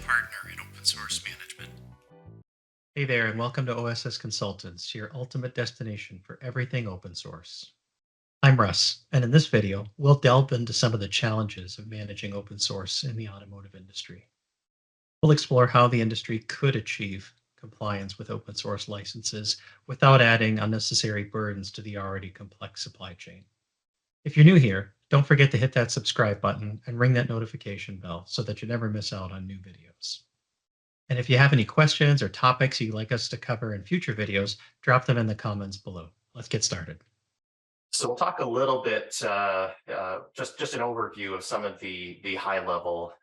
partner in open source management. Hey there, and welcome to OSS Consultants, your ultimate destination for everything open source. I'm Russ, and in this video, we'll delve into some of the challenges of managing open source in the automotive industry. We'll explore how the industry could achieve compliance with open source licenses without adding unnecessary burdens to the already complex supply chain. If you're new here, don't forget to hit that subscribe button and ring that notification bell so that you never miss out on new videos. And if you have any questions or topics you'd like us to cover in future videos, drop them in the comments below. Let's get started. So we'll talk a little bit, just an overview of some of the high level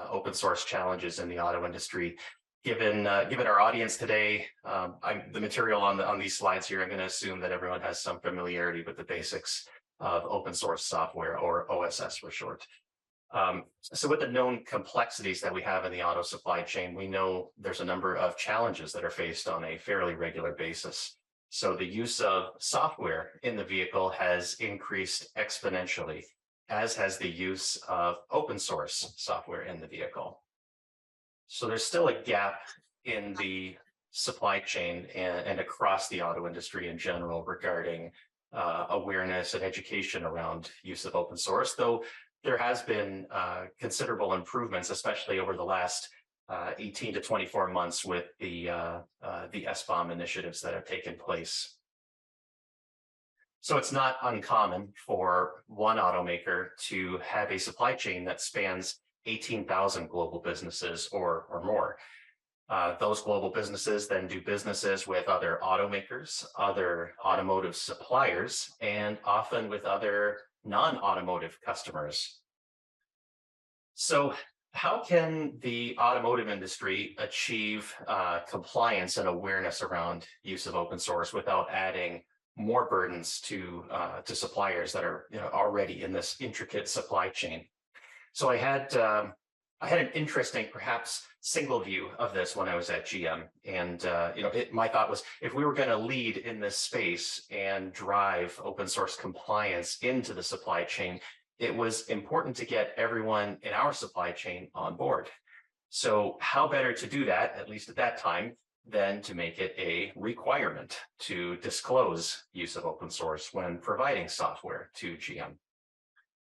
open source challenges in the auto industry. Given our audience today, the material on these slides here, I'm going to assume that everyone has some familiarity with the basics of open source software, or OSS for short. So with the known complexities that we have in the auto supply chain, we know there's a number of challenges that are faced on a fairly regular basis. So the use of software in the vehicle has increased exponentially, as has the use of open source software in the vehicle. So there's still a gap in the supply chain and across the auto industry in general regarding awareness and education around use of open source, though there has been considerable improvements, especially over the last 18 to 24 months with the SBOM initiatives that have taken place. So it's not uncommon for one automaker to have a supply chain that spans 18,000 global businesses or more. Those global businesses then do businesses with other automakers, other automotive suppliers, and often with other non-automotive customers. So how can the automotive industry achieve compliance and awareness around use of open source without adding more burdens to suppliers that are already in this intricate supply chain? So I had an interesting, perhaps single view of this when I was at GM, and my thought was, if we were going to lead in this space and drive open source compliance into the supply chain, it was important to get everyone in our supply chain on board. So how better to do that, at least at that time, than to make it a requirement to disclose use of open source when providing software to GM.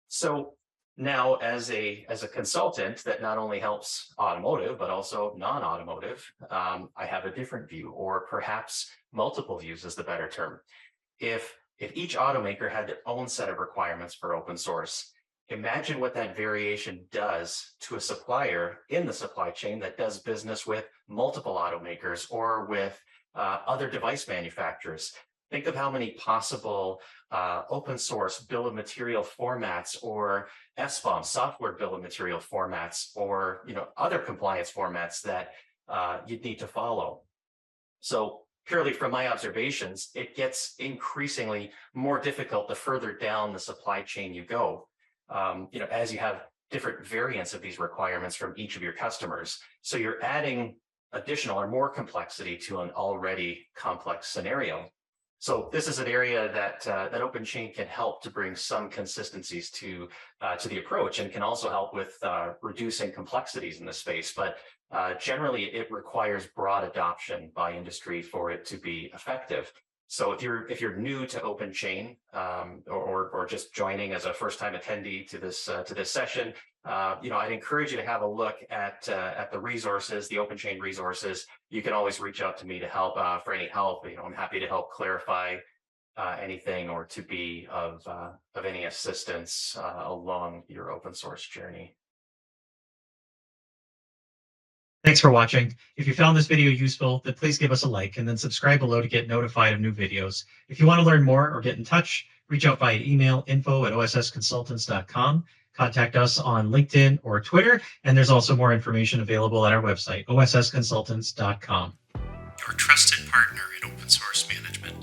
So now, as a consultant that not only helps automotive, but also non-automotive, I have a different view, or perhaps multiple views is the better term. If each automaker had their own set of requirements for open source, imagine what that variation does to a supplier in the supply chain that does business with multiple automakers or with other device manufacturers. Think of how many possible open source bill of material formats, or SBOM, software bill of material formats, or other compliance formats that you'd need to follow. So purely from my observations, it gets increasingly more difficult the further down the supply chain you go, as you have different variants of these requirements from each of your customers. So you're adding additional or more complexity to an already complex scenario. So this is an area that OpenChain can help to bring some consistencies to the approach, and can also help with reducing complexities in the space. But generally, it requires broad adoption by industry for it to be effective. So if you're new to OpenChain, or just joining as a first-time attendee to this session, I'd encourage you to have a look at the resources, the OpenChain resources. You can always reach out to me to help for any help. I'm happy to help clarify anything, or to be of any assistance along your open source journey. Thanks for watching. If you found this video useful, then please give us a like and then subscribe below to get notified of new videos. If you want to learn more or get in touch, reach out via email, info@ossconsultants.com. Contact us on LinkedIn or Twitter, and there's also more information available at our website, ossconsultants.com. Your trusted partner in open source management.